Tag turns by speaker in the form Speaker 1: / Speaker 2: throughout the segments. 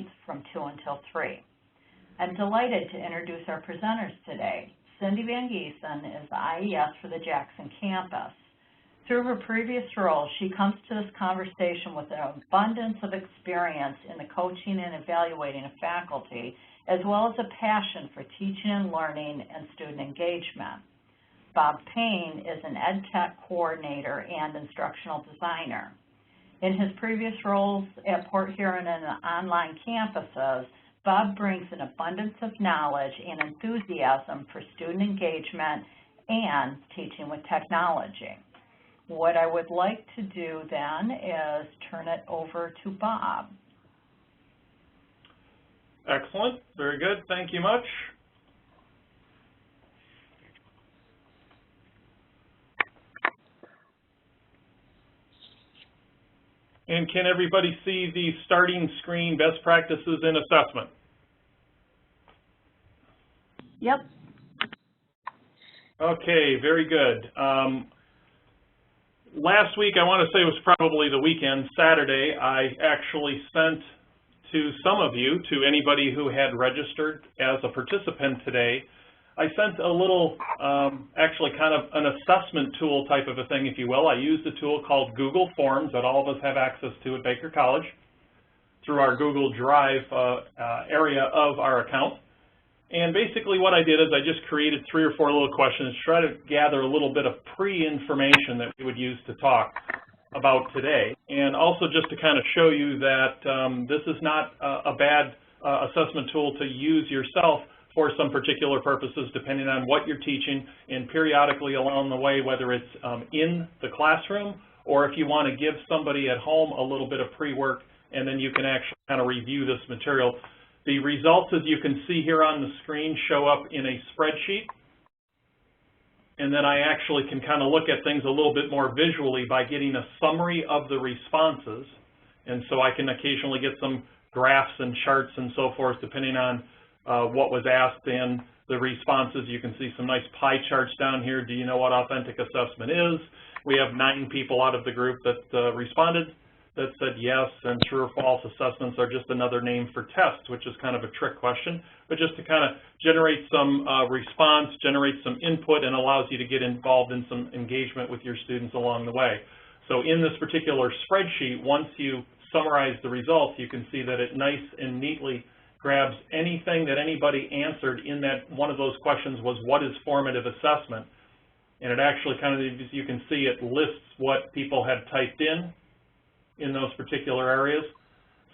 Speaker 1: 9th from 2 until 3. I'm delighted to introduce our presenters today. Cindy Van Giesen is the IES for the Jackson campus. Through her previous role, she comes to this conversation with an abundance of experience in the coaching and evaluating of faculty, as well as a passion for teaching and learning and student engagement. Bob Payne is an Ed Tech coordinator and instructional designer. In his previous roles at Port Huron and the online campuses, Bob brings an abundance of knowledge and enthusiasm for student engagement and teaching with technology. What I would like to do then is turn it over to Bob.
Speaker 2: Excellent. Very good. Thank you much. And can everybody see the starting screen, best practices in assessment?
Speaker 1: Yep.
Speaker 2: Okay, very good. Last week, I want to say it was probably the weekend, Saturday, I actually sent to some of you, to anybody who had registered as a participant today, I sent a little, actually kind of an assessment tool type of a thing, if you will. I used a tool called Google Forms that all of us have access to at Baker College through our Google Drive area of our account. And basically what I did is I just created 3 or 4 little questions to try to gather a little bit of pre-information that we would use to talk about today. And also just to kind of show you that this is not a bad assessment tool to use yourself for some particular purposes, depending on what you're teaching, and periodically along the way, whether it's in the classroom or if you want to give somebody at home a little bit of pre-work, and then you can actually kind of review this material. The results, as you can see here on the screen, show up in a spreadsheet, and then I actually can kind of look at things a little bit more visually by getting a summary of the responses, and so I can occasionally get some graphs and charts and so forth depending on what was asked and the responses. You can see some nice pie charts down here. Do you know what authentic assessment is? We have 9 people out of the group that responded that said yes, and true or false assessments are just another name for tests, which is kind of a trick question, but just to kind of generate some response, generate some input, and allows you to get involved in some engagement with your students along the way. So in this particular spreadsheet, once you summarize the results, you can see that it nice and neatly grabs anything that anybody answered in that one of those questions was, what is formative assessment? And it actually kind of, as you can see, it lists what people had typed in those particular areas.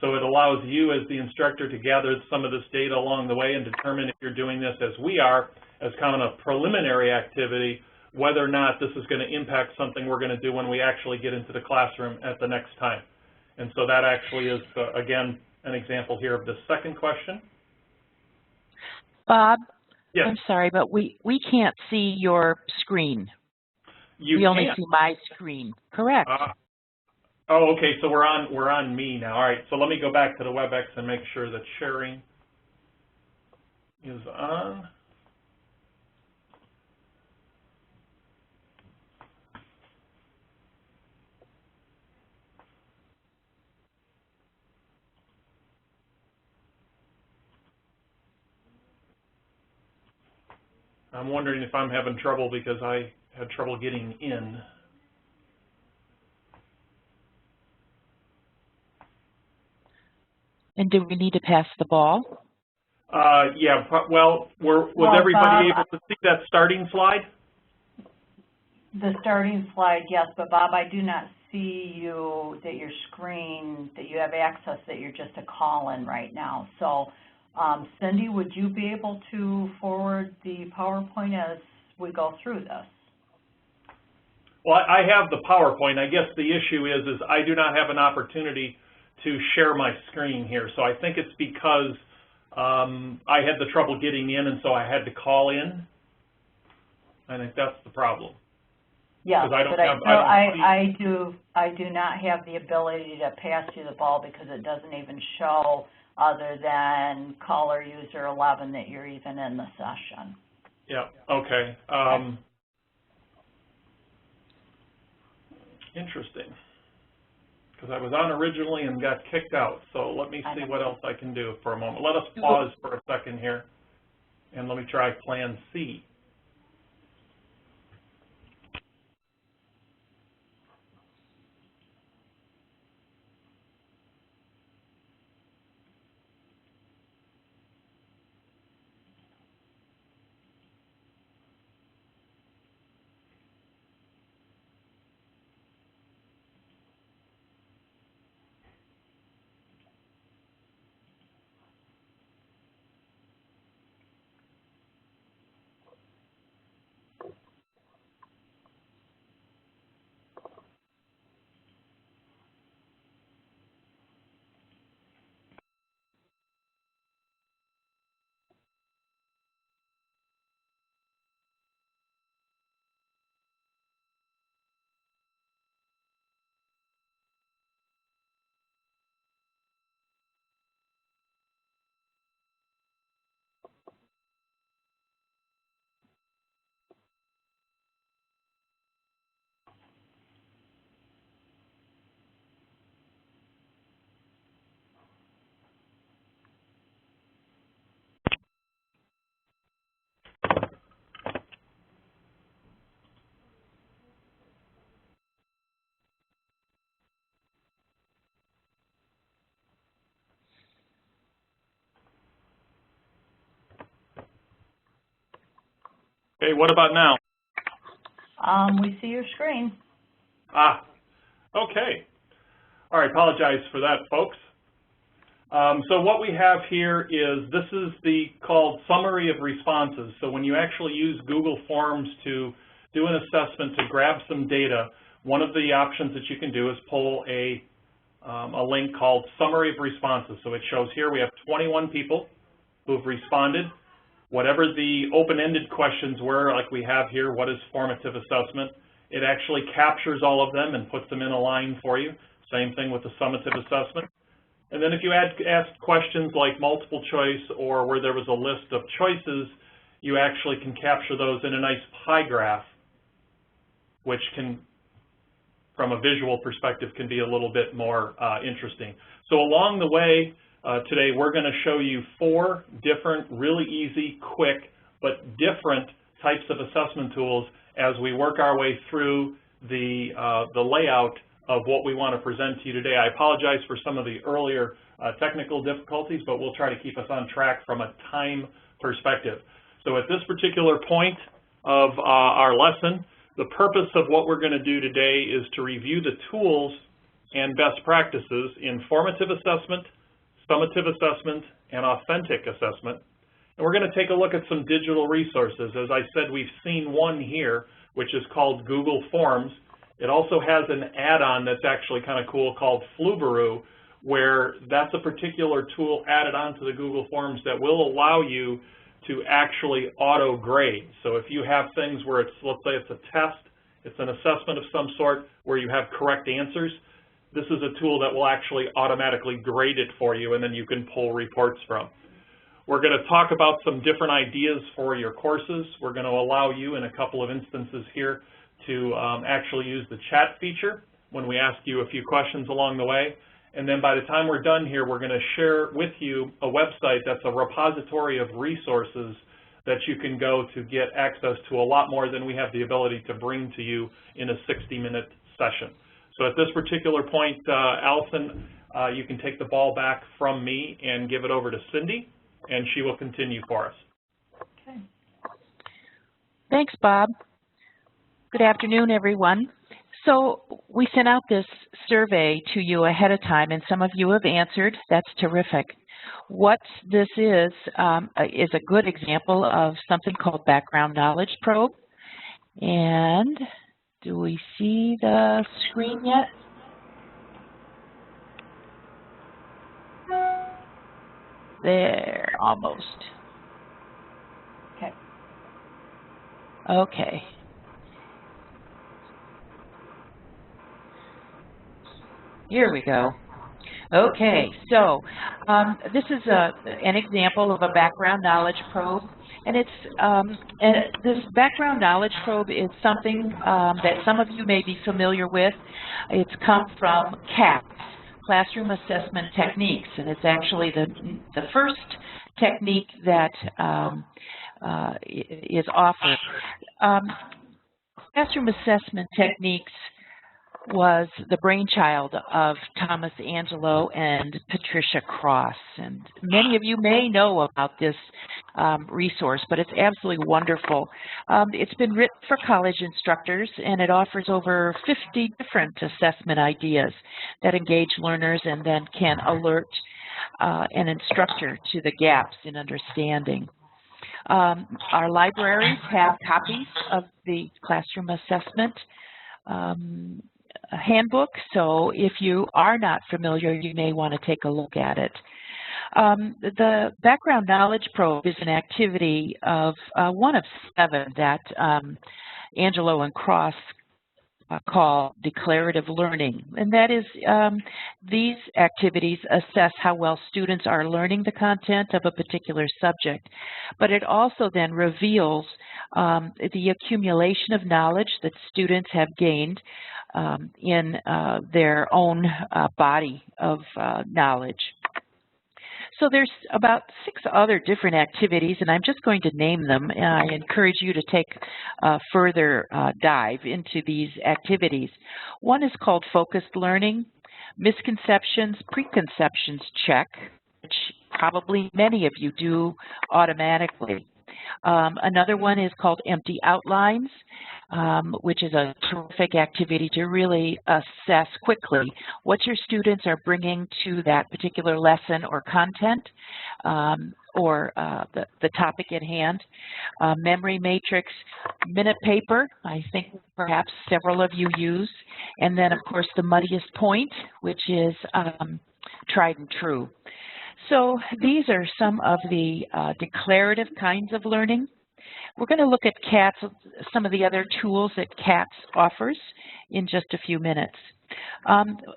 Speaker 2: So it allows you as the instructor to gather some of this data along the way and determine if you're doing this as we are, as kind of a preliminary activity, whether or not this is going to impact something we're going to do when we actually get into the classroom at the next time. And so that actually is, again, an example here of the second question.
Speaker 3: Bob,
Speaker 2: yes.
Speaker 3: I'm sorry, but we can't see your screen.
Speaker 2: We
Speaker 3: only see my screen. Correct.
Speaker 2: Oh, okay. So we're on me now. All right. So let me go back to the WebEx and make sure that sharing is on. I'm wondering if I'm having trouble because I had trouble getting in.
Speaker 3: And do we need to pass the ball?
Speaker 2: Yeah, well, was everybody able to see that starting slide?
Speaker 1: The starting slide, yes, but Bob, I do not see you, that your screen, that you have access, that you're just a call-in right now. So, Cindy, would you be able to forward the PowerPoint as we go through this?
Speaker 2: Well, I have the PowerPoint. I guess the issue is I do not have an opportunity to share my screen here. So I think it's because I had the trouble getting in, and so I had to call in. I think that's the problem.
Speaker 1: Yeah,
Speaker 2: but
Speaker 1: I do not have the ability to pass you the ball because it doesn't even show, other than caller user 11, that you're even in the session.
Speaker 2: Yeah, okay. Interesting. because I was on originally and got kicked out. So let me see what else I can do for a moment. Let us pause for a second here, and let me try Plan C. Okay, what about now?
Speaker 1: We see your screen.
Speaker 2: Ah, okay. All right, apologize for that, folks. So what we have here is, this is the called summary of responses. So when you actually use Google Forms to do an assessment to grab some data, one of the options that you can do is pull a link called summary of responses. So it shows here we have 21 people who've responded. Whatever the open-ended questions were, like we have here, what is formative assessment, it actually captures all of them and puts them in a line for you. Same thing with the summative assessment. And then if you ask questions like multiple choice or where there was a list of choices, you actually can capture those in a nice pie graph, which can, from a visual perspective, can be a little bit more interesting. So along the way, today we're going to show you 4 different, really easy, quick, but different types of assessment tools as we work our way through the layout of what we want to present to you today. I apologize for some of the earlier technical difficulties, but we'll try to keep us on track from a time perspective. So at this particular point of our lesson, the purpose of what we're going to do today is to review the tools and best practices in formative assessment, summative assessment, and authentic assessment. And we're going to take a look at some digital resources. As I said, we've seen one here, which is called Google Forms. It also has an add-on that's actually kind of cool called Flubaroo, where that's a particular tool added onto the Google Forms that will allow you to actually auto-grade. So if you have things where it's, let's say it's a test, it's an assessment of some sort where you have correct answers, this is a tool that will actually automatically grade it for you, and then you can pull reports from. We're going to talk about some different ideas for your courses. We're going to allow you in a couple of instances here to actually use the chat feature when we ask you a few questions along the way. And then by the time we're done here, we're going to share with you a website that's a repository of resources that you can go to get access to a lot more than we have the ability to bring to you in a 60-minute session. So at this particular point, Allison, you can take the ball back from me and give it over to Cindy, and she will continue for us.
Speaker 1: Okay.
Speaker 3: Thanks, Bob. Good afternoon, everyone. So we sent out this survey to you ahead of time, and some of you have answered. That's terrific. What this is a good example of something called background knowledge probe. And do we see the screen yet? There, almost.
Speaker 1: Okay.
Speaker 3: Okay. Here we go. Okay, so this is an example of a background knowledge probe, and this background knowledge probe is something that some of you may be familiar with. It's come from CATS, Classroom Assessment Techniques, and it's actually the first technique that is offered. Classroom Assessment Techniques was the brainchild of Thomas Angelo and Patricia Cross. And many of you may know about this resource, but it's absolutely wonderful. It's been written for college instructors, and it offers over 50 different assessment ideas that engage learners and then can alert an instructor to the gaps in understanding. Our libraries have copies of the classroom assessment handbook, so if you are not familiar, you may want to take a look at it. The background knowledge probe is an activity of one of 7 that Angelo and Cross call declarative learning, and that is these activities assess how well students are learning the content of a particular subject, but it also then reveals the accumulation of knowledge that students have gained in their own body of knowledge. So there's about 6 other different activities, and I'm just going to name them. And I encourage you to take a further dive into these activities. One is called focused learning, misconceptions, preconceptions check, which probably many of you do automatically. Another one is called empty outlines, which is a terrific activity to really assess quickly what your students are bringing to that particular lesson or content or the topic at hand. Memory matrix, minute paper, I think perhaps several of you use. And then, of course, the muddiest point, which is tried and true. So these are some of the declarative kinds of learning. We're going to look at CATS, some of the other tools that CATS offers in just a few minutes.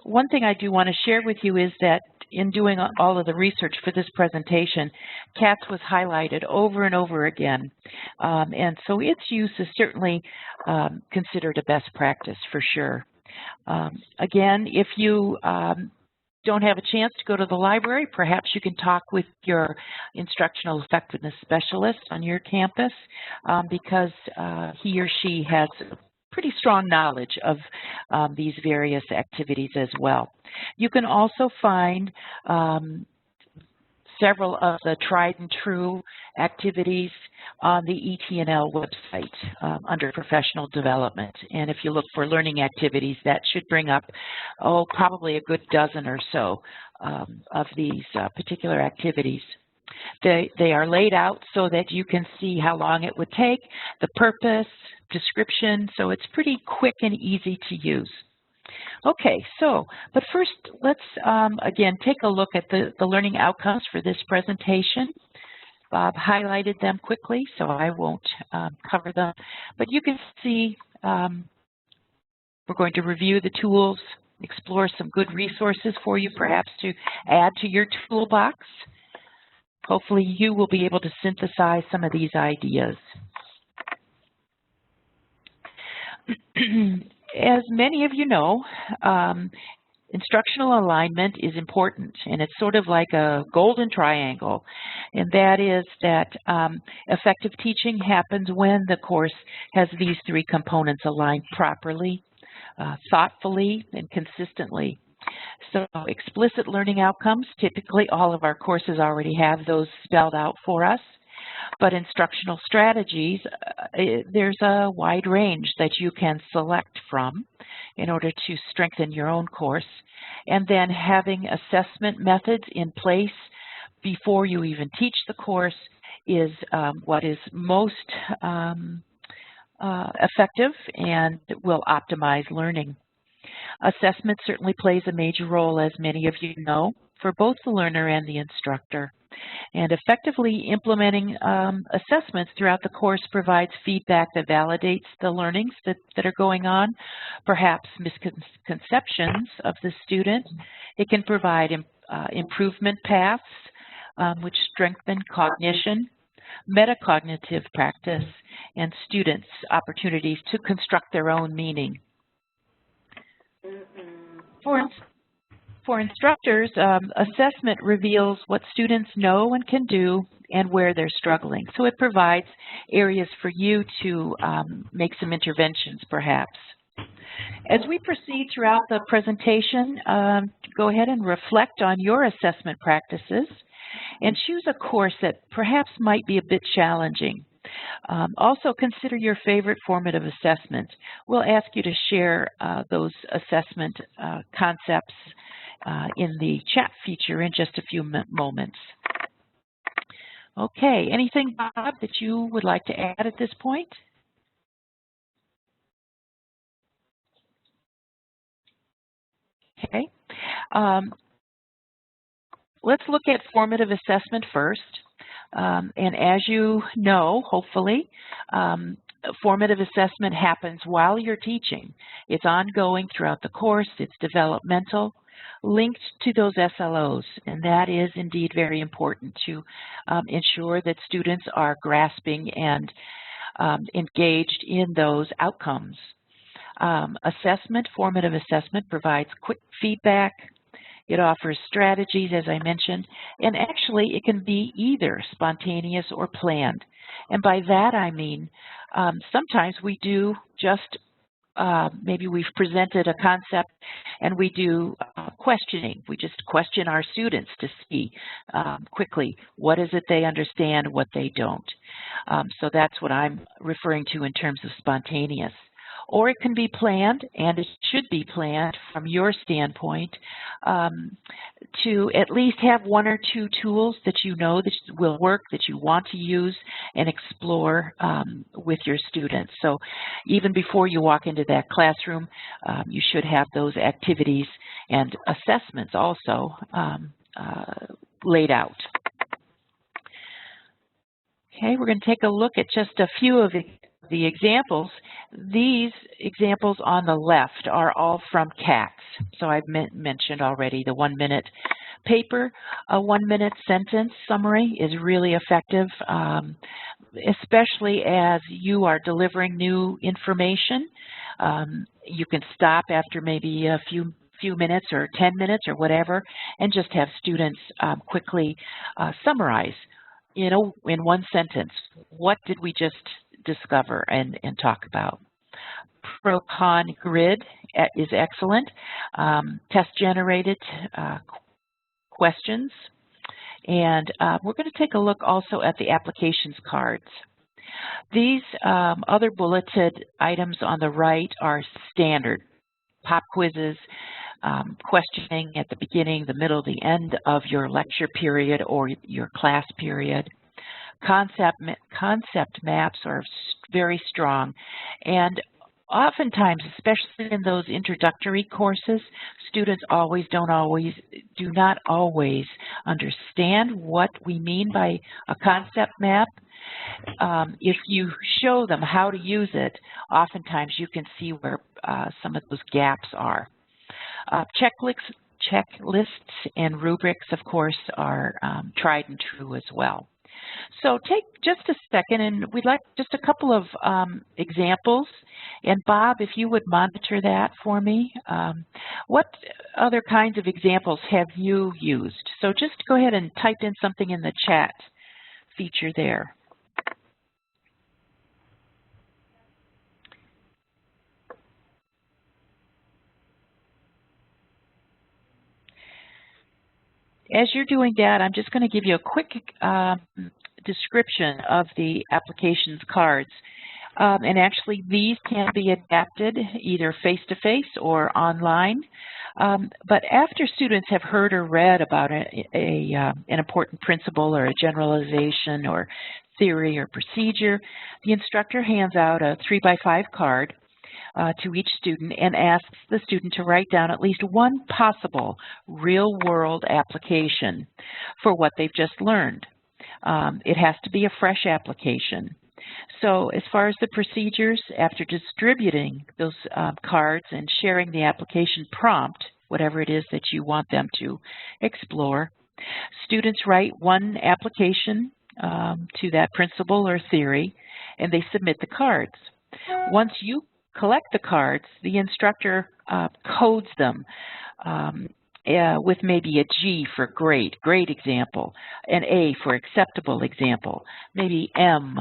Speaker 3: One thing I do want to share with you is that in doing all of the research for this presentation, CATS was highlighted over and over again. And so its use is certainly considered a best practice for sure. Again, if you don't have a chance to go to the library, perhaps you can talk with your instructional effectiveness specialist on your campus because he or she has pretty strong knowledge of these various activities as well. You can also find several of the tried and true activities on the ET&L website under professional development. And if you look for learning activities, that should bring up, probably a good dozen or so of these particular activities. They are laid out so that you can see how long it would take, the purpose, description, so it's pretty quick and easy to use. Okay, but first let's again take a look at the learning outcomes for this presentation. Bob highlighted them quickly, so I won't cover them, but you can see we're going to review the tools, explore some good resources for you perhaps to add to your toolbox. Hopefully you will be able to synthesize some of these ideas. As many of you know, instructional alignment is important, and it's sort of like a golden triangle, and that is that effective teaching happens when the course has these 3 components aligned properly, thoughtfully, and consistently. So explicit learning outcomes, typically all of our courses already have those spelled out for us. But instructional strategies, there's a wide range that you can select from in order to strengthen your own course. And then having assessment methods in place before you even teach the course is what is most effective and will optimize learning. Assessment certainly plays a major role, as many of you know, for both the learner and the instructor. And effectively implementing assessments throughout the course provides feedback that validates the learnings that are going on, perhaps misconceptions of the student. It can provide improvement paths, which strengthen cognition, metacognitive practice, and students' opportunities to construct their own meaning. For instructors, assessment reveals what students know and can do and where they're struggling. So it provides areas for you to make some interventions, perhaps. As we proceed throughout the presentation, go ahead and reflect on your assessment practices and choose a course that perhaps might be a bit challenging. Also consider your favorite formative assessment. We'll ask you to share those assessment concepts in the chat feature in just a few moments. Okay, anything, Bob, that you would like to add at this point? Okay. Let's look at formative assessment first. And as you know, hopefully, formative assessment happens while you're teaching. It's ongoing throughout the course. It's developmental, linked to those SLOs. And that is indeed very important to ensure that students are grasping and engaged in those outcomes. Formative assessment provides quick feedback. It offers strategies, as I mentioned, and actually it can be either spontaneous or planned. And by that I mean sometimes we do just, maybe we've presented a concept and we do questioning. We just question our students to see quickly what is it they understand, what they don't. So that's what I'm referring to in terms of spontaneous. Or it can be planned, and it should be planned from your standpoint, to at least have one or two tools that you know that will work, that you want to use and explore with your students. So even before you walk into that classroom, you should have those activities and assessments also laid out. Okay, we're going to take a look at just a few of the examples. These examples on the left are all from CACs. So I've mentioned already the 1-minute paper. A 1-minute sentence summary is really effective, especially as you are delivering new information. You can stop after maybe a few minutes or 10 minutes or whatever and just have students quickly summarize, in one sentence, what did we just discover and talk about. Pro-con grid is excellent. Test-generated questions. And we're going to take a look also at the applications cards. These other bulleted items on the right are standard. Pop quizzes, questioning at the beginning, the middle, the end of your lecture period or your class period. Concept maps are very strong, and oftentimes, especially in those introductory courses, students do not always understand what we mean by a concept map. If you show them how to use it, oftentimes you can see where some of those gaps are. Checklists and rubrics, of course, are tried and true as well. So take just a second, and we'd like just a couple of examples. And Bob, if you would monitor that for me, what other kinds of examples have you used? So just go ahead and type in something in the chat feature there. As you're doing that, I'm just going to give you a quick description of the applications cards. And actually, these can be adapted either face-to-face or online. But after students have heard or read about an important principle or a generalization or theory or procedure, the instructor hands out a 3x5 card to each student and asks the student to write down at least one possible real-world application for what they've just learned. It has to be a fresh application. So as far as the procedures, after distributing those cards and sharing the application prompt, whatever it is that you want them to explore, students write one application to that principle or theory, and they submit the cards. Once you collect the cards, the instructor codes them with maybe a G for great example, an A for acceptable example, maybe M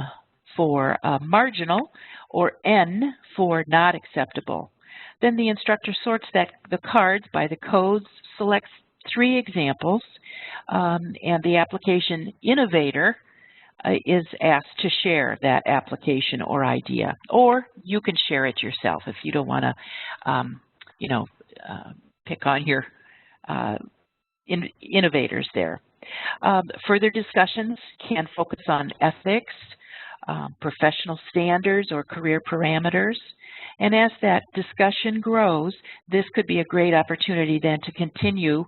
Speaker 3: for marginal, or N for not acceptable. Then the instructor sorts the cards by the codes, selects 3 examples, and the application innovator is asked to share that application or idea. Or you can share it yourself if you don't want to, pick on your innovators there. Further discussions can focus on ethics, professional standards, or career parameters. And as that discussion grows, this could be a great opportunity then to continue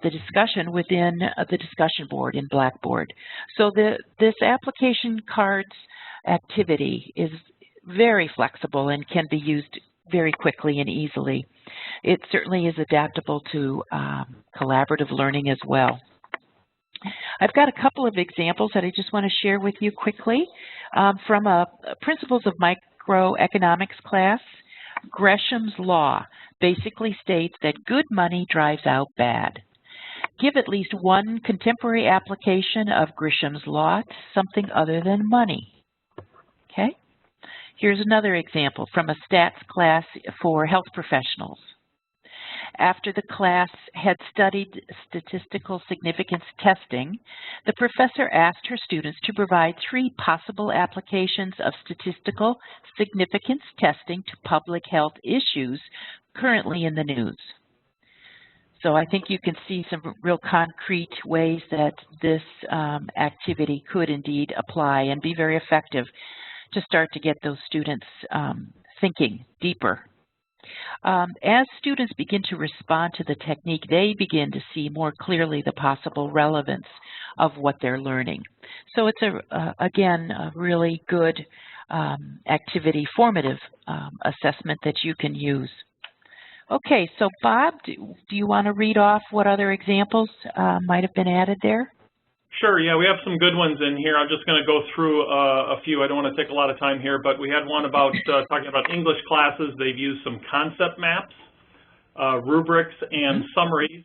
Speaker 3: the discussion within the discussion board in Blackboard. So this application cards activity is very flexible and can be used very quickly and easily. It certainly is adaptable to collaborative learning as well. I've got a couple of examples that I just want to share with you quickly from a Principles of Microeconomics class. Gresham's law basically states that good money drives out bad. Give at least one contemporary application of Gresham's law to something other than money. Okay? Here's another example from a stats class for health professionals. After the class had studied statistical significance testing, the professor asked her students to provide 3 possible applications of statistical significance testing to public health issues currently in the news. So I think you can see some real concrete ways that this activity could indeed apply and be very effective to start to get those students thinking deeper. As students begin to respond to the technique, they begin to see more clearly the possible relevance of what they're learning. So it's, again, a really good activity, formative assessment that you can use. Okay, so Bob, do you want to read off what other examples might have been added there?
Speaker 2: Sure, yeah, we have some good ones in here. I'm just going to go through a few. I don't want to take a lot of time here, but we had one about talking about English classes. They've used some concept maps, rubrics, and summaries,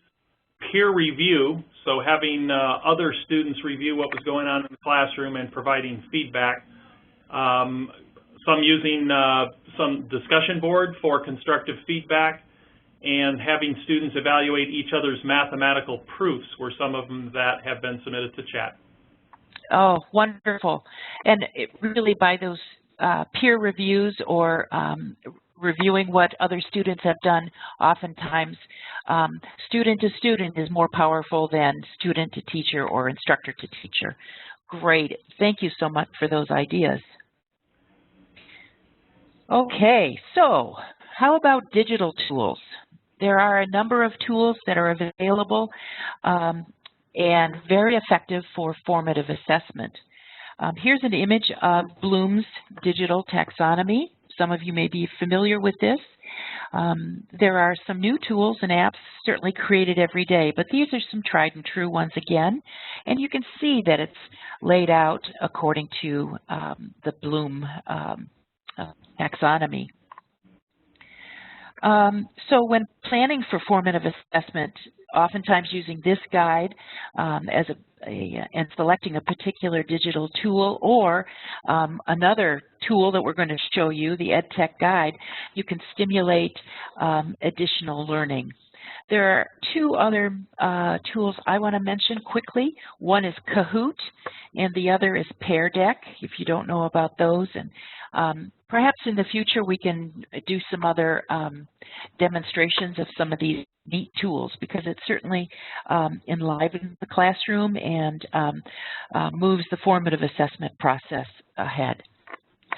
Speaker 2: peer review, so having other students review what was going on in the classroom and providing feedback, some using some discussion board for constructive feedback, and having students evaluate each other's mathematical proofs were some of them that have been submitted to chat.
Speaker 3: Oh, wonderful. And really by those peer reviews or reviewing what other students have done, oftentimes student to student is more powerful than student to teacher or instructor to teacher. Great. Thank you so much for those ideas. Okay, so how about digital tools? There are a number of tools that are available and very effective for formative assessment. Here's an image of Bloom's digital taxonomy. Some of you may be familiar with this. There are some new tools and apps certainly created every day, but these are some tried and true ones again. And you can see that it's laid out according to the Bloom taxonomy. So when planning for formative assessment, oftentimes using this guide and selecting a particular digital tool or another tool that we're going to show you, the EdTech guide, you can stimulate additional learning. There are 2 other tools I want to mention quickly. One is Kahoot, and the other is Pear Deck, if you don't know about those. And perhaps in the future we can do some other demonstrations of some of these neat tools, because it certainly enlivens the classroom and moves the formative assessment process ahead.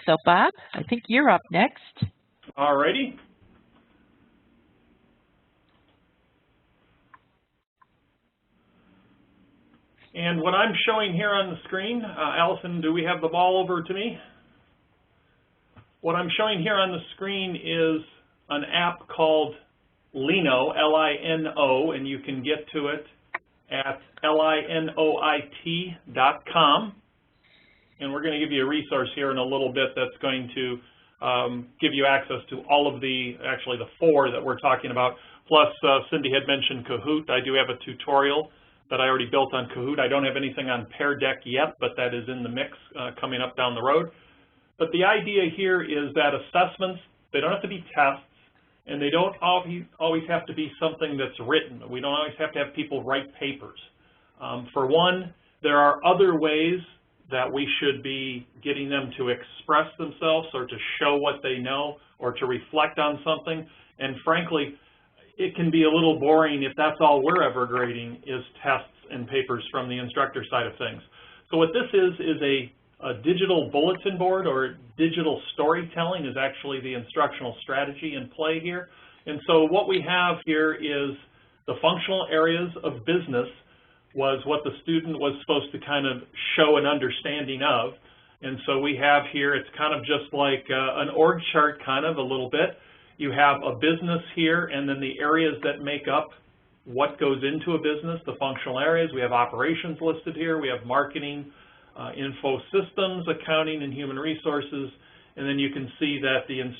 Speaker 3: So Bob, I think you're up next.
Speaker 2: Alrighty. And what I'm showing here on the screen, Allison, do we have the ball over to me? What I'm showing here on the screen is an app called Lino, L-I-N-O, and you can get to it at linoit.com. And we're going to give you a resource here in a little bit that's going to give you access to all of actually the 4 that we're talking about. Plus, Cindy had mentioned Kahoot. I do have a tutorial that I already built on Kahoot. I don't have anything on Pear Deck yet, but that is in the mix coming up down the road. But the idea here is that assessments, they don't have to be tests, and they don't always have to be something that's written. We don't always have to have people write papers. For one, there are other ways that we should be getting them to express themselves or to show what they know or to reflect on something. And frankly, it can be a little boring if that's all we're ever grading is tests and papers from the instructor side of things. So what this is a digital bulletin board, or digital storytelling is actually the instructional strategy in play here. And so what we have here is the functional areas of business was what the student was supposed to kind of show an understanding of. And so we have here, it's kind of just like an org chart kind of a little bit. You have a business here, and then the areas that make up what goes into a business, the functional areas. We have operations listed here. We have marketing, info systems, accounting, and human resources. And then you can see that the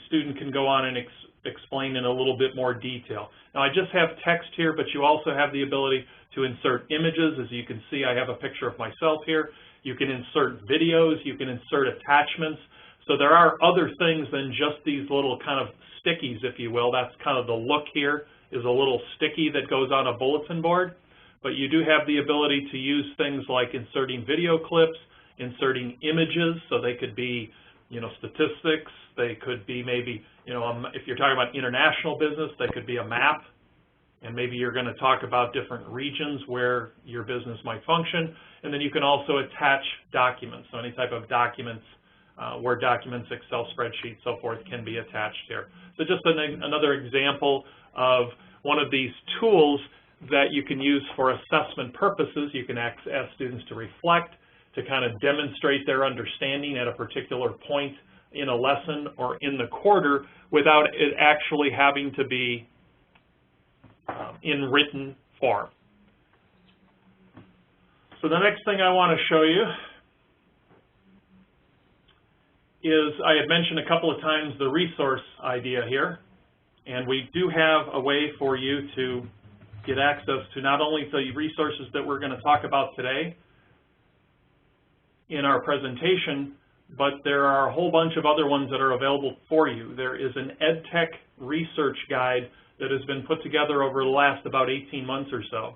Speaker 2: student can go on and explain in a little bit more detail. Now, I just have text here, but you also have the ability to insert images. As you can see, I have a picture of myself here. You can insert videos. You can insert attachments. So there are other things than just these little kind of stickies, if you will. That's kind of the look here, is a little sticky that goes on a bulletin board. But you do have the ability to use things like inserting video clips, inserting images, so they could be, you know, statistics. They could be maybe, you know, if you're talking about international business, they could be a map. And maybe you're going to talk about different regions where your business might function. And then you can also attach documents, so any type of documents, Word documents, Excel spreadsheets, so forth, can be attached here. So just another example of one of these tools that you can use for assessment purposes. You can ask students to reflect, to kind of demonstrate their understanding at a particular point in a lesson or in the quarter without it actually having to be in written form. So the next thing I want to show you is, I had mentioned a couple of times the resource idea here, and we do have a way for you to get access to not only the resources that we're going to talk about today in our presentation, but there are a whole bunch of other ones that are available for you. There is an EdTech research guide that has been put together over the last about 18 months or so.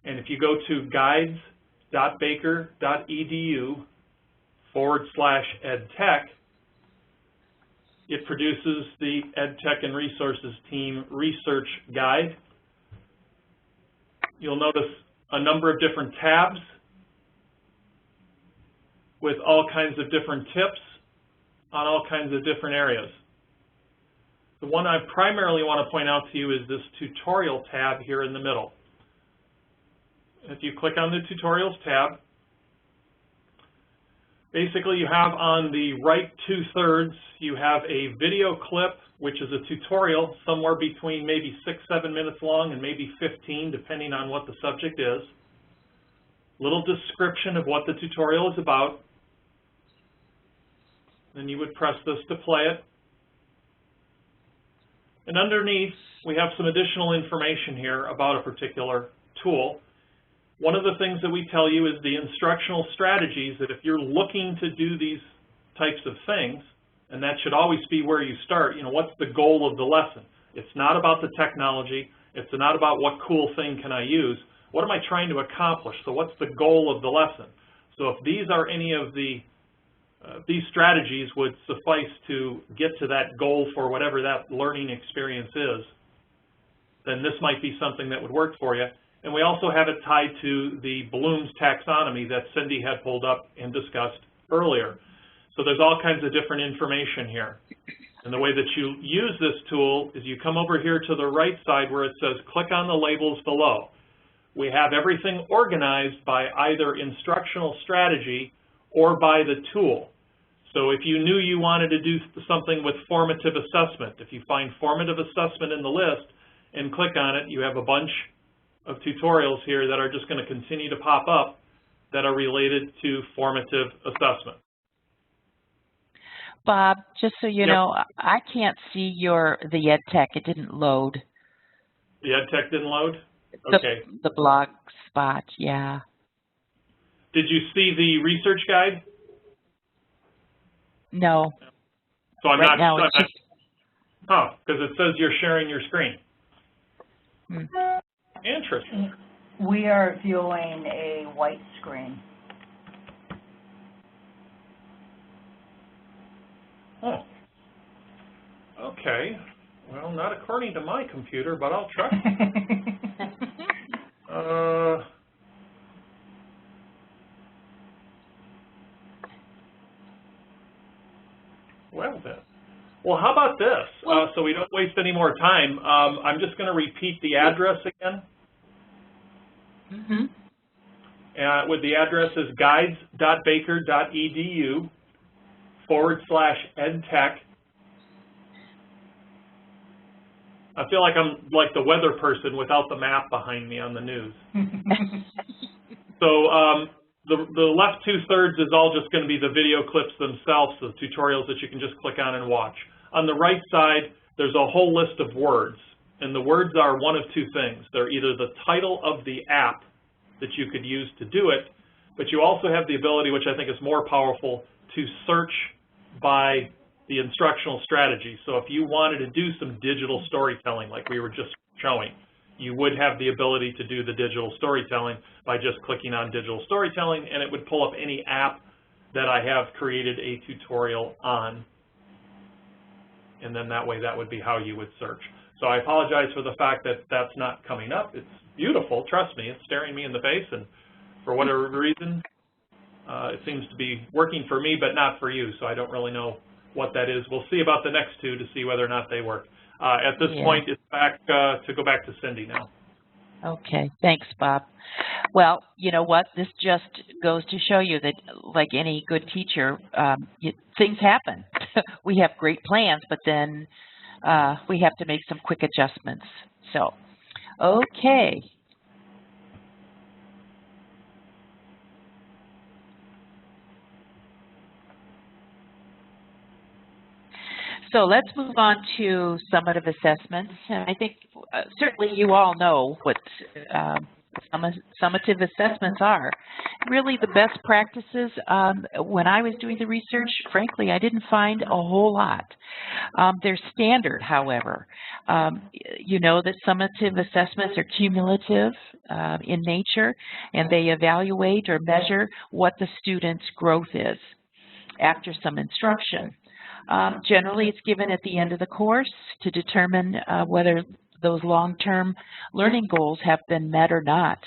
Speaker 2: And if you go to guides.baker.edu/EdTech, it produces the EdTech and Resources Team Research Guide. You'll notice a number of different tabs with all kinds of different tips on all kinds of different areas. The one I primarily want to point out to you is this tutorial tab here in the middle. If you click on the tutorials tab, basically you have on the right 2/3, you have a video clip, which is a tutorial somewhere between maybe 6-7 minutes long and maybe 15, depending on what the subject is. Little description of what the tutorial is about. Then you would press this to play it. And underneath, we have some additional information here about a particular tool. One of the things that we tell you is the instructional strategies, that if you're looking to do these types of things, and that should always be where you start, you know, what's the goal of the lesson? It's not about the technology. It's not about what cool thing can I use. What am I trying to accomplish? So what's the goal of the lesson? So if these are any of the these strategies would suffice to get to that goal for whatever that learning experience is, then this might be something that would work for you. And we also have it tied to the Bloom's taxonomy that Cindy had pulled up and discussed earlier. So there's all kinds of different information here. And the way that you use this tool is you come over here to the right side where it says click on the labels below. We have everything organized by either instructional strategy or by the tool. So if you knew you wanted to do something with formative assessment, if you find formative assessment in the list and click on it, you have a bunch of tutorials here that are just going to continue to pop up that are related to formative assessment.
Speaker 3: Bob, just so you know, I can't see the EdTech. It didn't load.
Speaker 2: The EdTech didn't load? Okay.
Speaker 3: The blog spot, yeah.
Speaker 2: Did you see the research guide?
Speaker 3: No.
Speaker 2: So I'm
Speaker 3: right now
Speaker 2: not, because it says you're sharing your screen. Interesting.
Speaker 1: We are viewing a white screen.
Speaker 2: Oh. Okay. Well, not according to my computer, but I'll try. Well then. Well, how about this? So we don't waste any more time. I'm just going to repeat the address again. With the address is guides.baker.edu/edtech. I feel like I'm like the weather person without the map behind me on the news. So the left 2/3 is all just going to be the video clips themselves, the tutorials that you can just click on and watch. On the right side, there's a whole list of words, and the words are one of two things. They're either the title of the app that you could use to do it, but you also have the ability, which I think is more powerful, to search by the instructional strategy. So if you wanted to do some digital storytelling like we were just showing, you would have the ability to do the digital storytelling by just clicking on digital storytelling, and it would pull up any app that I have created a tutorial on. And then that way, that would be how you would search. So I apologize for the fact that that's not coming up. It's beautiful, trust me. It's staring me in the face, and for whatever reason, it seems to be working for me, but not for you. So I don't really know what that is. We'll see about the next two to see whether or not they work. At this point, it's back to go back to Cindy now.
Speaker 3: Okay, thanks, Bob. Well, you know what? This just goes to show you that, like any good teacher, things happen. We have great plans, but then we have to make some quick adjustments. So, okay. So let's move on to summative assessments. And I think certainly you all know what summative assessments are. Really the best practices, when I was doing the research, frankly, I didn't find a whole lot. They're standard, however. You know that summative assessments are cumulative in nature, and they evaluate or measure what the student's growth is after some instruction. Generally, it's given at the end of the course to determine whether those long-term learning goals have been met or not.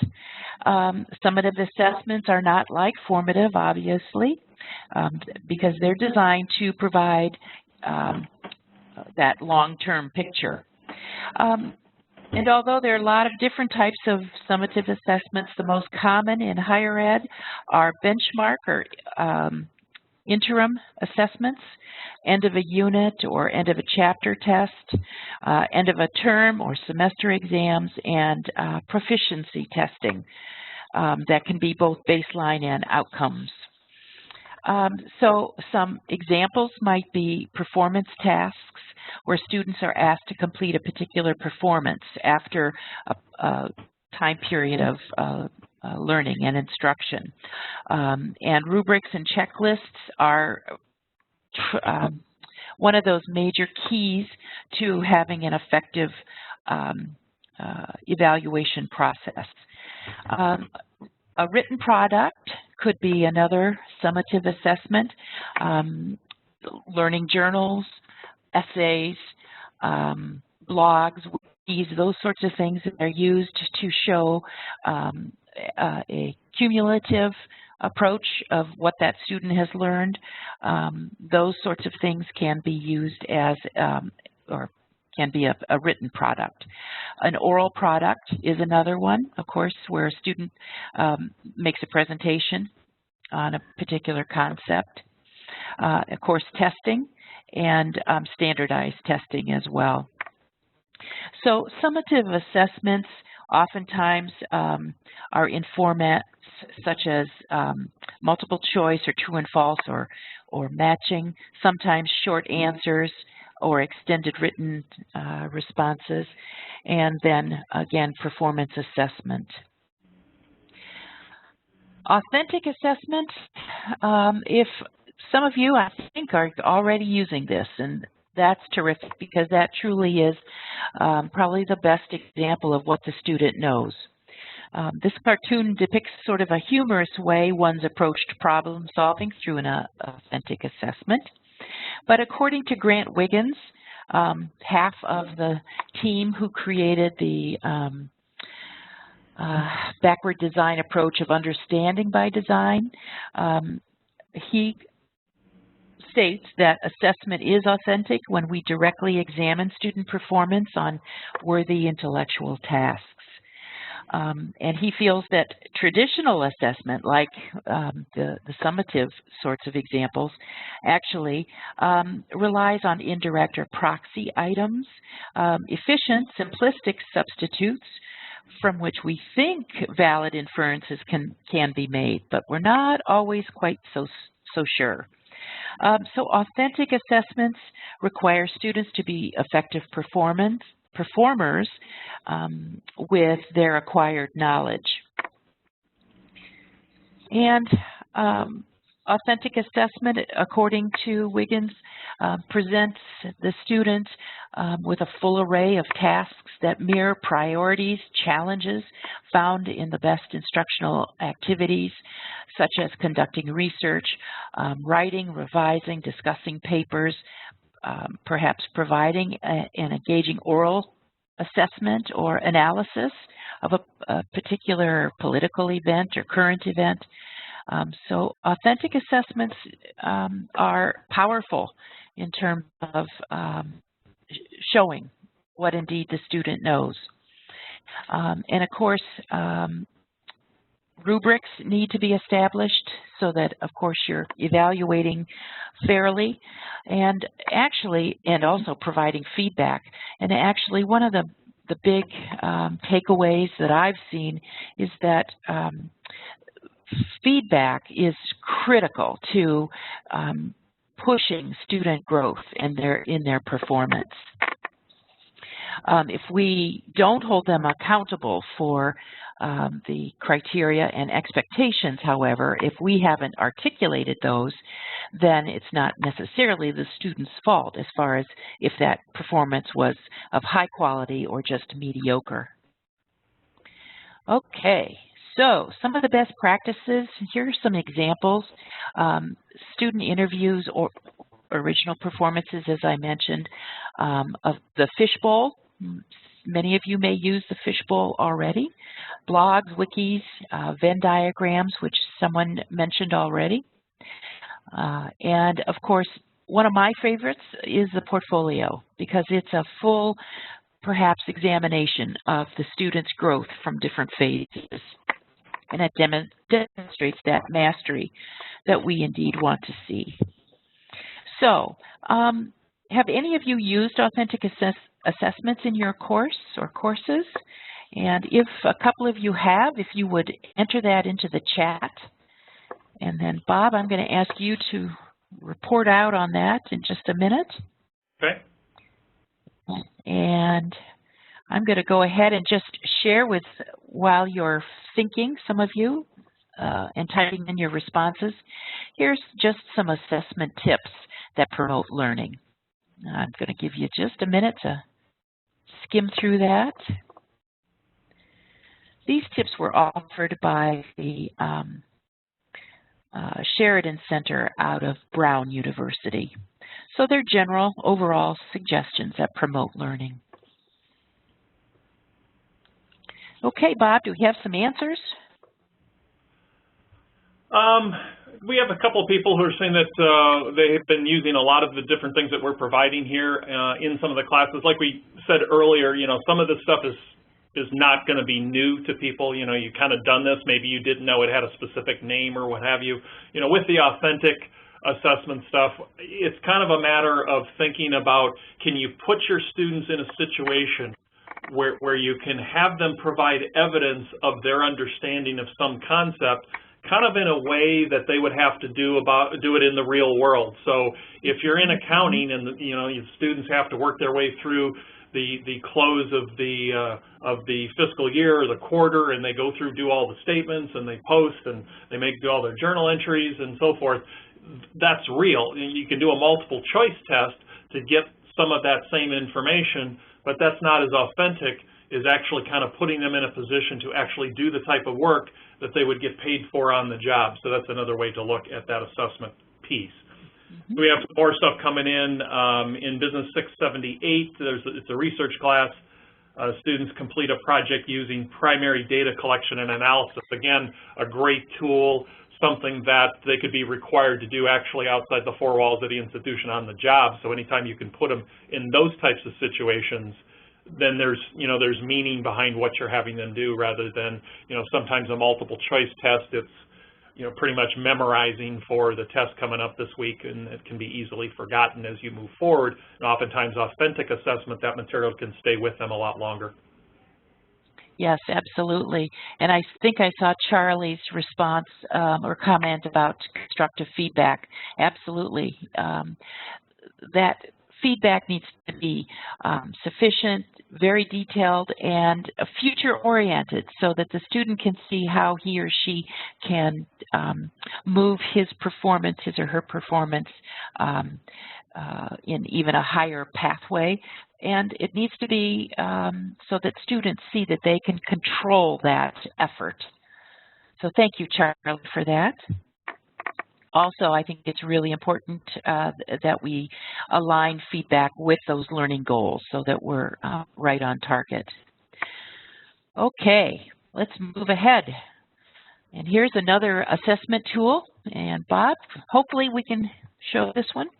Speaker 3: Summative assessments are not like formative, obviously, because they're designed to provide that long-term picture. And although there are a lot of different types of summative assessments, the most common in higher ed are benchmark or interim assessments, end of a unit or end of a chapter test, end of a term or semester exams, and proficiency testing that can be both baseline and outcomes. So some examples might be performance tasks, where students are asked to complete a particular performance after a time period of learning and instruction. And rubrics and checklists are one of those major keys to having an effective evaluation process. A written product could be another summative assessment. Learning journals, essays, blogs, wikis, those sorts of things that are used to show a cumulative approach of what that student has learned, those sorts of things can be used as, or can be a written product. An oral product is another one, of course, where a student makes a presentation on a particular concept. Of course, testing and standardized testing as well. So summative assessments oftentimes are in formats such as multiple choice or true and false or matching, sometimes short answers or extended written responses, and then again performance assessment. Authentic assessment, if some of you I think are already using this, and that's terrific because that truly is probably the best example of what the student knows. This cartoon depicts sort of a humorous way one's approach to problem solving through an authentic assessment. But according to Grant Wiggins, half of the team who created the backward design approach of understanding by design, he states that assessment is authentic when we directly examine student performance on worthy intellectual tasks. And he feels that traditional assessment, like the summative sorts of examples, actually relies on indirect or proxy items, efficient, simplistic substitutes from which we think valid inferences can be made, but we're not always quite so sure. So authentic assessments require students to be effective performers with their acquired knowledge. And authentic assessment, according to Wiggins, presents the student with a full array of tasks that mirror priorities, challenges found in the best instructional activities, such as conducting research, writing, revising, discussing papers, perhaps providing an engaging oral assessment or analysis of a particular political event or current event. So authentic assessments are powerful in terms of showing what indeed the student knows. And of course, rubrics need to be established so that, of course, you're evaluating fairly and also providing feedback. And actually, one of the big takeaways that I've seen is that feedback is critical to pushing student growth in their performance. If we don't hold them accountable for the criteria and expectations, however, if we haven't articulated those, then it's not necessarily the student's fault as far as if that performance was of high quality or just mediocre. Okay, so some of the best practices, here are some examples. Student interviews or original performances, as I mentioned, of the fishbowl. Many of you may use the fishbowl already. Blogs, wikis, Venn diagrams, which someone mentioned already. And of course, one of my favorites is the portfolio because it's a full, perhaps, examination of the student's growth from different phases. And it demonstrates that mastery that we indeed want to see. So, have any of you used authentic assessments in your course or courses? And if a couple of you have, if you would enter that into the chat. And then, Bob, I'm going to ask you to report out on that in just a minute.
Speaker 2: Okay.
Speaker 3: And I'm going to go ahead and just share with, while you're thinking, some of you, and typing in your responses, here's just some assessment tips that promote learning. I'm going to give you just a minute to skim through that. These tips were offered by the Sheridan Center out of Brown University. So they're general, overall suggestions that promote learning. Okay, Bob, do we have some answers?
Speaker 2: We have a couple of people who are saying that they have been using a lot of the different things that we're providing here in some of the classes. Like we said earlier, you know, some of this stuff is not going to be new to people. You know, you kind of done this. Maybe you didn't know it had a specific name or what have you. You know, with the authentic assessment stuff, it's kind of a matter of thinking about, can you put your students in a situation where you can have them provide evidence of their understanding of some concept, kind of in a way that they would have to do it in the real world. So if you're in accounting and you know your students have to work their way through the close of the fiscal year or the quarter, and they go through, do all the statements, and they post, and they do all their journal entries and so forth, that's real. You can do a multiple choice test to get some of that same information, but that's not as authentic as actually kind of putting them in a position to actually do the type of work that they would get paid for on the job. So that's another way to look at that assessment piece. We have some more stuff coming in Business 678. It's a research class. Students complete a project using primary data collection and analysis. Again, a great tool, something that they could be required to do actually outside the four walls of the institution on the job. So anytime you can put them in those types of situations, then there's meaning behind what you're having them do, rather than, sometimes a multiple choice test, it's, pretty much memorizing for the test coming up this week, and it can be easily forgotten as you move forward. And oftentimes authentic assessment, that material can stay with them a lot longer.
Speaker 3: Yes, absolutely. And I think I saw Charlie's response or comment about constructive feedback. Absolutely. That feedback needs to be sufficient, very detailed, and future-oriented, so that the student can see how he or she can move his or her performance in even a higher pathway. And it needs to be so that students see that they can control that effort. So thank you, Charlie, for that. Also, I think it's really important that we align feedback with those learning goals so that we're right on target. Okay, let's move ahead. And here's another assessment tool. And Bob, hopefully we can show this one.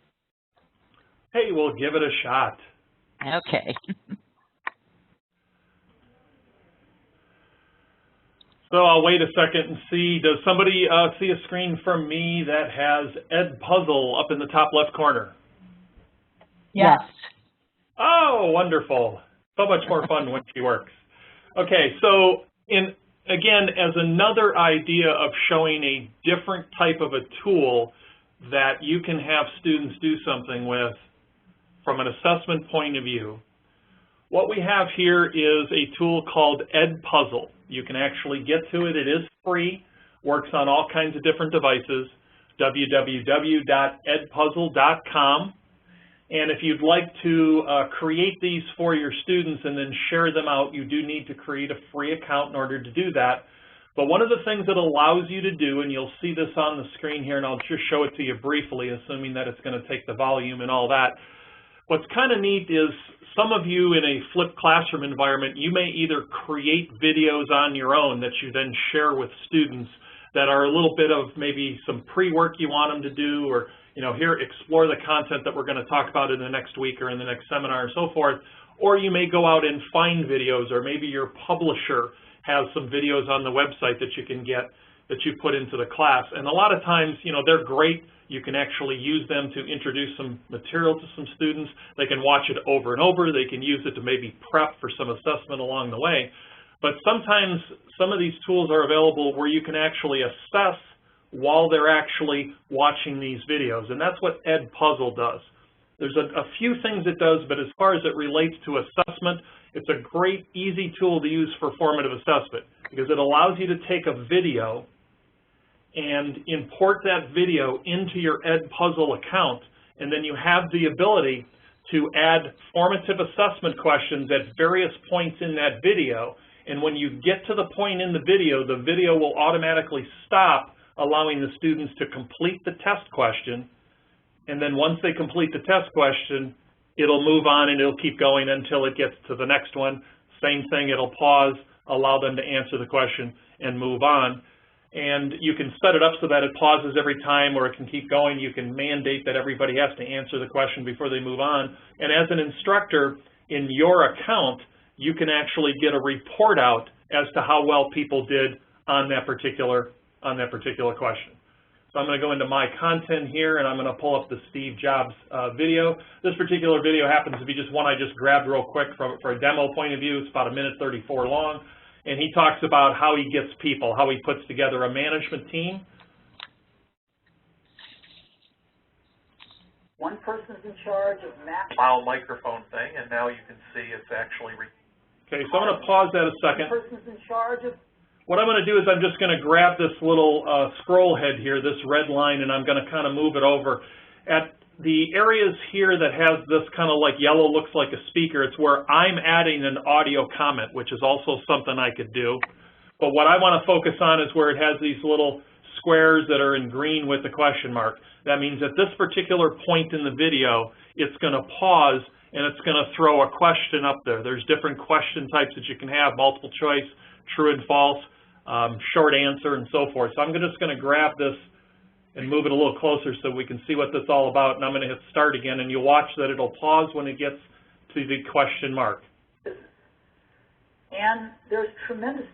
Speaker 2: Hey, we'll give it a shot.
Speaker 3: Okay.
Speaker 2: So I'll wait a second and see, does somebody see a screen from me that has Ed Puzzle up in the top left corner?
Speaker 3: Yes.
Speaker 2: Oh, wonderful. So much more fun when she works. Okay, so again, as another idea of showing a different type of a tool that you can have students do something with from an assessment point of view, what we have here is a tool called Ed Puzzle. You can actually get to it. It is free, works on all kinds of different devices, www.edpuzzle.com. And if you'd like to create these for your students and then share them out, you do need to create a free account in order to do that. But one of the things it allows you to do, and you'll see this on the screen here, and I'll just show it to you briefly, assuming that it's going to take the volume and all that. What's kind of neat is some of you in a flipped classroom environment, you may either create videos on your own that you then share with students that are a little bit of maybe some pre-work you want them to do, or here, explore the content that we're going to talk about in the next week or in the next seminar and so forth. Or you may go out and find videos, or maybe your publisher has some videos on the website that you can get that you put into the class. And a lot of times, they're great. You can actually use them to introduce some material to some students. They can watch it over and over. They can use it to maybe prep for some assessment along the way. But sometimes some of these tools are available where you can actually assess while they're actually watching these videos. And that's what Ed Puzzle does. There's a few things it does, but as far as it relates to assessment, it's a great, easy tool to use for formative assessment, because it allows you to take a video and import that video into your Ed Puzzle account, and then you have the ability to add formative assessment questions at various points in that video. And when you get to the point in the video will automatically stop, allowing the students to complete the test question. And then once they complete the test question, it'll move on and it'll keep going until it gets to the next one. Same thing, it'll pause, allow them to answer the question, and move on. And you can set it up so that it pauses every time or it can keep going. You can mandate that everybody has to answer the question before they move on. And as an instructor, in your account, you can actually get a report out as to how well people did on that particular question. So I'm going to go into my content here, and I'm going to pull up the Steve Jobs video. This particular video happens to be just one I just grabbed real quick for a demo point of view. It's about 1:34 long. And he talks about how he gets people, how he puts together a management team.
Speaker 4: One person's in charge of mapping.
Speaker 2: Wow, microphone thing, and now you can see it's actually. Okay, so I'm going to pause that a second.
Speaker 4: One person's in charge of.
Speaker 2: What I'm going to do is I'm just going to grab this little scroll head here, this red line, and I'm going to kind of move it over. At the areas here that has this kind of like yellow looks like a speaker, it's where I'm adding an audio comment, which is also something I could do. But what I want to focus on is where it has these little squares that are in green with the question mark. That means at this particular point in the video, it's going to pause and it's going to throw a question up there. There's different question types that you can have, multiple choice, true and false, short answer, and so forth. So I'm just going to grab this and move it a little closer so we can see what this is all about. And I'm going to hit start again, and you'll watch that it'll pause when it gets to the question mark.
Speaker 4: And there's tremendous.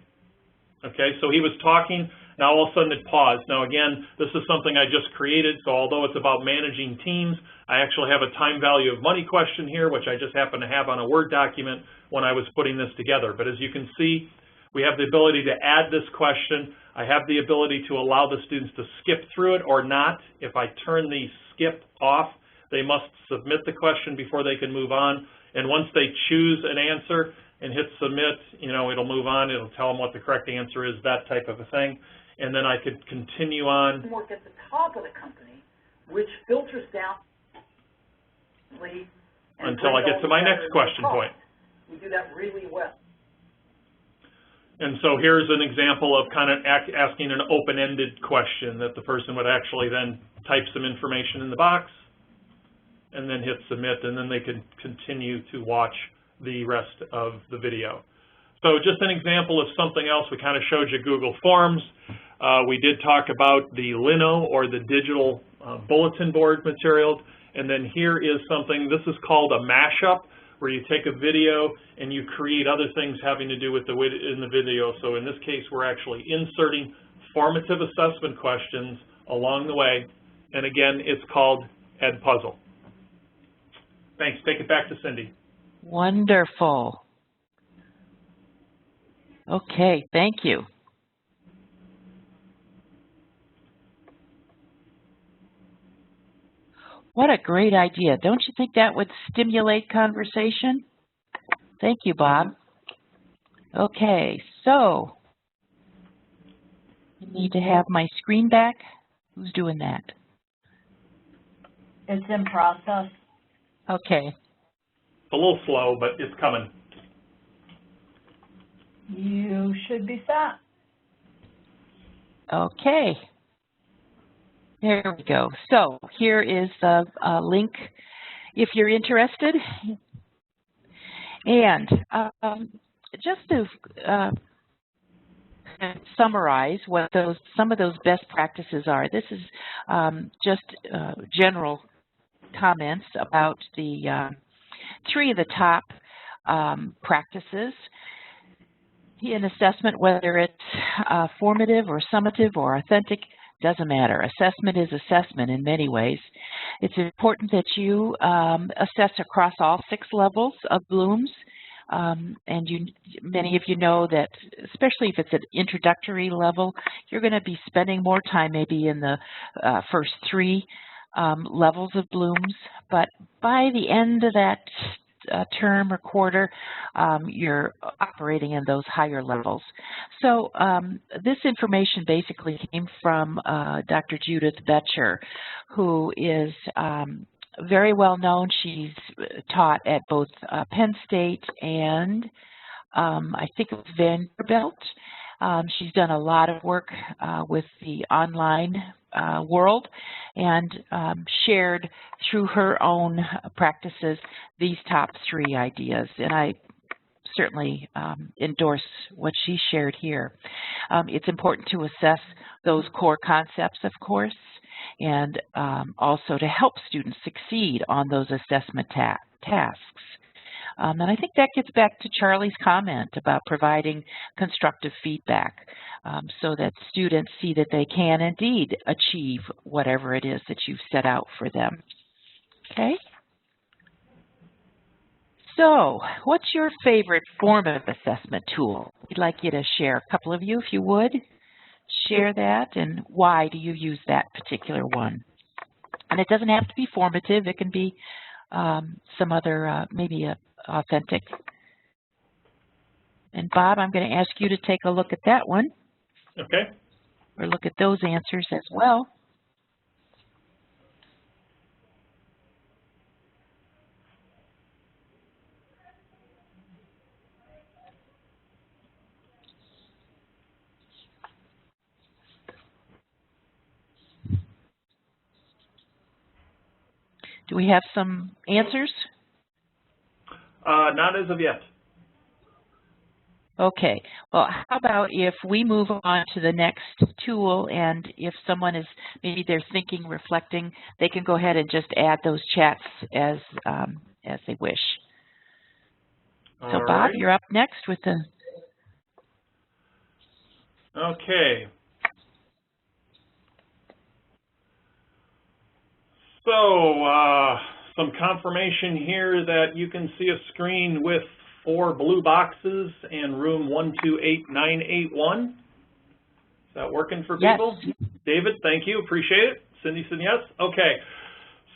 Speaker 2: Okay, so he was talking. Now all of a sudden it paused. Now again, this is something I just created, so although it's about managing teams, I actually have a time value of money question here, which I just happen to have on a Word document when I was putting this together. But as you can see, we have the ability to add this question. I have the ability to allow the students to skip through it or not. If I turn the skip off, they must submit the question before they can move on. And once they choose an answer and hit submit, it'll move on. It'll tell them what the correct answer is, that type of a thing. And then I could continue on.
Speaker 4: Work at the top of the company, which filters down
Speaker 2: until I get to my next question point.
Speaker 4: We do that really well.
Speaker 2: And so here's an example of kind of asking an open-ended question that the person would actually then type some information in the box and then hit submit, and then they could continue to watch the rest of the video. So just an example of something else. We kind of showed you Google Forms. We did talk about the Lino, or the digital bulletin board material. And then here is something, this is called a mashup, where you take a video and you create other things having to do with in the video. So in this case, we're actually inserting formative assessment questions along the way. And again, it's called Edpuzzle. Thanks. Take it back to Cindy.
Speaker 3: Wonderful. Okay, thank you. What a great idea. Don't you think that would stimulate conversation? Thank you, Bob. Okay, so I need to have my screen back. Who's doing that?
Speaker 1: It's in process.
Speaker 3: Okay.
Speaker 2: It's a little slow, but it's coming.
Speaker 1: You should be set.
Speaker 3: Okay. There we go. So here is the link if you're interested. And just to summarize what some of those best practices are, this is just general comments about the 3 of the top practices in assessment, whether it's formative or summative or authentic. Doesn't matter. Assessment is assessment in many ways. It's important that you assess across all 6 levels of Bloom's. And many of you know that, especially if it's an introductory level, you're going to be spending more time maybe in the first 3 levels of Bloom's. But by the end of that term or quarter, you're operating in those higher levels. So this information basically came from Dr. Judith Betcher, who is very well known. She's taught at both Penn State and I think Vanderbilt. She's done a lot of work with the online world and shared through her own practices these top 3 ideas. And I certainly endorse what she shared here. It's important to assess those core concepts, of course, and also to help students succeed on those assessment tasks. And I think that gets back to Charlie's comment about providing constructive feedback so that students see that they can indeed achieve whatever it is that you've set out for them. Okay? So, what's your favorite formative assessment tool? We'd like you to share. A couple of you, if you would, share that, and why do you use that particular one? And it doesn't have to be formative. It can be some other, maybe authentic. And Bob, I'm going to ask you to take a look at that one.
Speaker 2: Okay.
Speaker 3: Or look at those answers as well. Do we have some answers?
Speaker 2: Not as of yet.
Speaker 3: Okay. Well, how about if we move on to the next tool, and if someone is, maybe they're thinking, reflecting, they can go ahead and just add those chats as they wish. So, Bob, you're up next with the...
Speaker 2: Okay. So, some confirmation here that you can see a screen with 4 blue boxes and room 128981. Is that working for people?
Speaker 3: Yes.
Speaker 2: David, thank you. Appreciate it. Cindy said yes. Okay.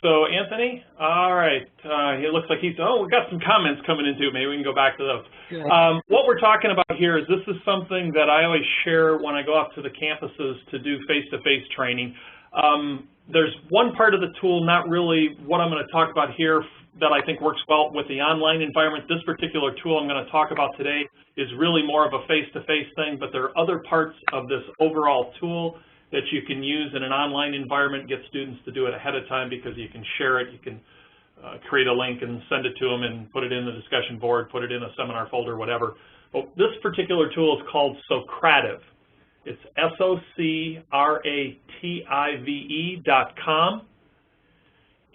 Speaker 2: So, Anthony, all right. It looks like he's, we've got some comments coming in too. Maybe we can go back to those.
Speaker 3: Good.
Speaker 2: What we're talking about here is this is something that I always share when I go out to the campuses to do face-to-face training. There's one part of the tool, not really what I'm going to talk about here, that I think works well with the online environment. This particular tool I'm going to talk about today is really more of a face-to-face thing, but there are other parts of this overall tool that you can use in an online environment, get students to do it ahead of time because you can share it, you can create a link and send it to them and put it in the discussion board, put it in a seminar folder, whatever. But this particular tool is called Socrative. It's SOCRATIVE.com.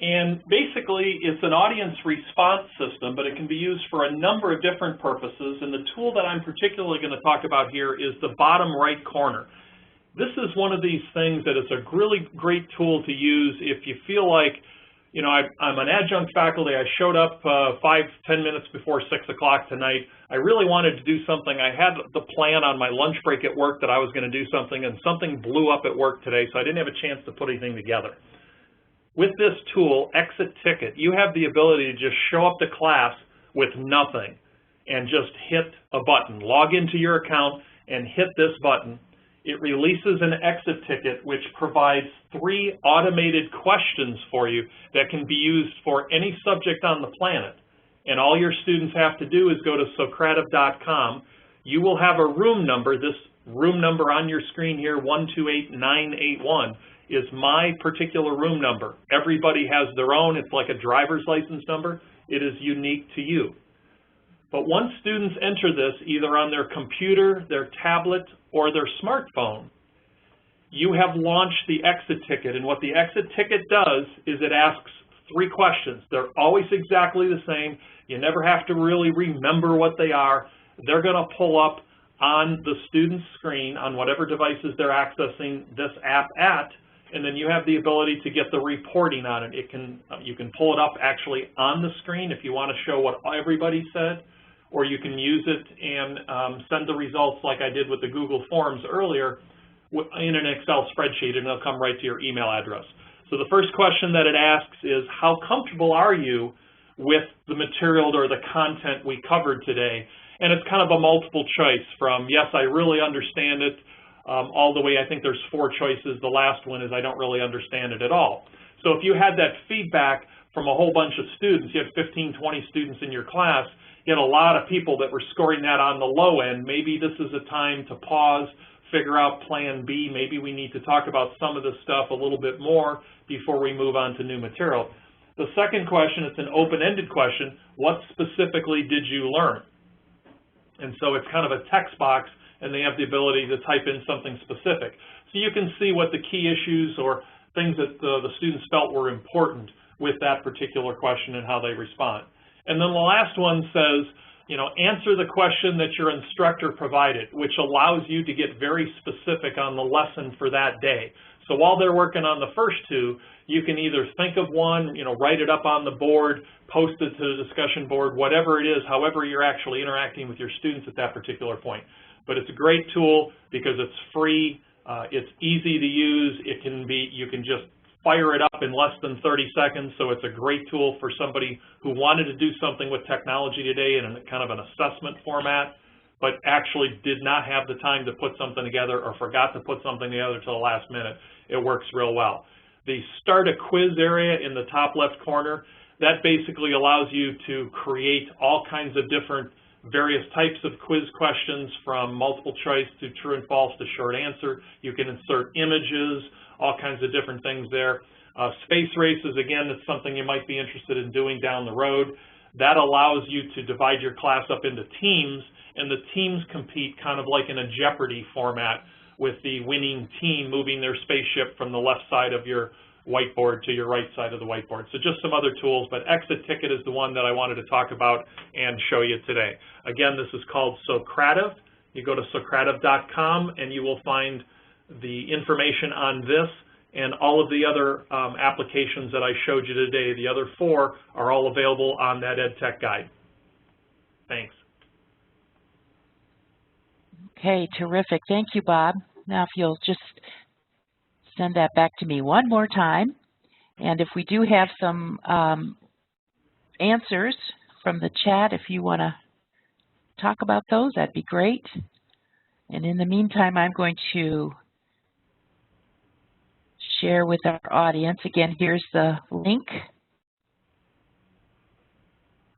Speaker 2: And basically, it's an audience response system, but it can be used for a number of different purposes. And the tool that I'm particularly going to talk about here is the bottom right corner. This is one of these things that is a really great tool to use if you feel like, you know, I'm an adjunct faculty. I showed up 5-10 minutes before 6 o'clock tonight. I really wanted to do something. I had the plan on my lunch break at work that I was going to do something, and something blew up at work today, so I didn't have a chance to put anything together. With this tool, Exit Ticket, you have the ability to just show up to class with nothing and just hit a button. Log into your account and hit this button. It releases an exit ticket which provides 3 automated questions for you that can be used for any subject on the planet. And all your students have to do is go to Socrative.com. You will have a room number. This room number on your screen here, 128981, is my particular room number. Everybody has their own. It's like a driver's license number. It is unique to you. But once students enter this, either on their computer, their tablet, or their smartphone, you have launched the exit ticket. And what the exit ticket does is it asks 3 questions. They're always exactly the same. You never have to really remember what they are. They're going to pull up on the student's screen on whatever devices they're accessing this app at, and then you have the ability to get the reporting on it. You can pull it up actually on the screen if you want to show what everybody said, or you can use it and send the results like I did with the Google Forms earlier in an Excel spreadsheet, and it'll come right to your email address. So the first question that it asks is, how comfortable are you with the material or the content we covered today? And it's kind of a multiple choice from, yes, I really understand it, all the way, I think there's 4 choices. The last one is, I don't really understand it at all. So if you had that feedback from a whole bunch of students, you had 15, 20 students in your class, you had a lot of people that were scoring that on the low end. Maybe this is a time to pause, figure out plan B. Maybe we need to talk about some of this stuff a little bit more before we move on to new material. The second question, it's an open-ended question. What specifically did you learn? And so it's kind of a text box, and they have the ability to type in something specific. So you can see what the key issues or things that the students felt were important with that particular question and how they respond. And then the last one says, you know, answer the question that your instructor provided, which allows you to get very specific on the lesson for that day. So while they're working on the first two, you can either think of one, you know, write it up on the board, post it to the discussion board, whatever it is, however you're actually interacting with your students at that particular point. But it's a great tool because it's free, it's easy to use, it can be, you can just fire it up in less than 30 seconds, so it's a great tool for somebody who wanted to do something with technology today in a kind of an assessment format, but actually did not have the time to put something together or forgot to put something together till the last minute. It works real well. The Start a Quiz area in the top left corner, that basically allows you to create all kinds of different various types of quiz questions, from multiple choice to true and false to short answer. You can insert images, all kinds of different things there. Space races, again, it's something you might be interested in doing down the road. That allows you to divide your class up into teams, and the teams compete kind of like in a Jeopardy format, with the winning team moving their spaceship from the left side of your whiteboard to your right side of the whiteboard. So just some other tools, but Exit Ticket is the one that I wanted to talk about and show you today. Again, this is called Socrative. You go to Socrative.com and you will find the information on this and all of the other applications that I showed you today. The other 4 are all available on that EdTech guide. Thanks.
Speaker 3: Okay, terrific. Thank you, Bob. Now, if you'll just send that back to me one more time. And if we do have some answers from the chat, if you want to talk about those, that'd be great. And in the meantime, I'm going to share with our audience. Again, here's the link.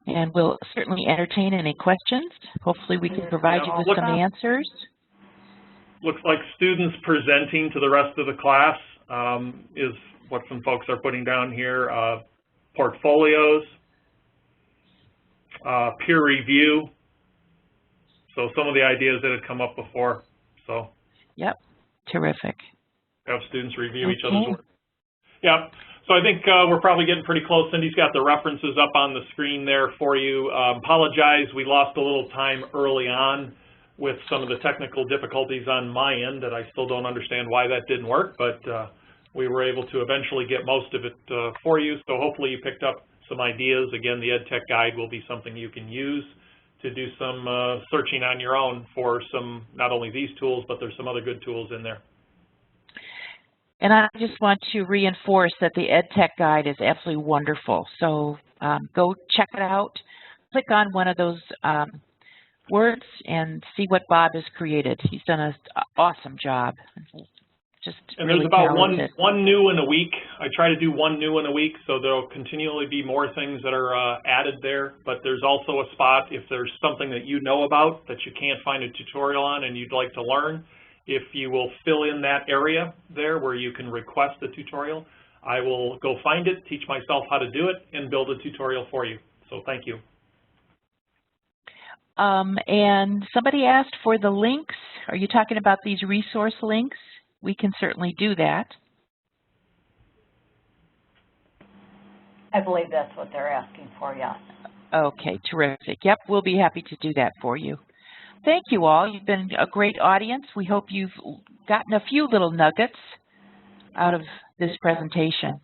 Speaker 3: And we'll certainly entertain any questions. Hopefully we can provide you with some answers.
Speaker 2: Looks like students presenting to the rest of the class is what some folks are putting down here. Portfolios, peer review. So some of the ideas that had come up before. So.
Speaker 3: Yep, terrific.
Speaker 2: Have students review each other's work. Yeah. So I think we're probably getting pretty close. Cindy's got the references up on the screen there for you. Apologize, we lost a little time early on with some of the technical difficulties on my end that I still don't understand why that didn't work, but we were able to eventually get most of it for you. So hopefully you picked up some ideas. Again, the EdTech guide will be something you can use to do some searching on your own for some, not only these tools, but there's some other good tools in there.
Speaker 3: And I just want to reinforce that the EdTech guide is absolutely wonderful. So go check it out. Click on one of those words and see what Bob has created. He's done an awesome job. Just
Speaker 2: and
Speaker 3: really
Speaker 2: there's about
Speaker 3: talented.
Speaker 2: one new in a week. I try to do one new in a week, so there'll continually be more things that are added there. But there's also a spot if there's something that you know about that you can't find a tutorial on and you'd like to learn. If you will fill in that area there where you can request a tutorial, I will go find it, teach myself how to do it, and build a tutorial for you. So thank you.
Speaker 3: And somebody asked for the links. Are you talking about these resource links? We can certainly do that.
Speaker 1: I believe that's what they're asking for, yes.
Speaker 3: Okay, terrific. Yep, we'll be happy to do that for you. Thank you all. You've been a great audience. We hope you've gotten a few little nuggets out of this presentation.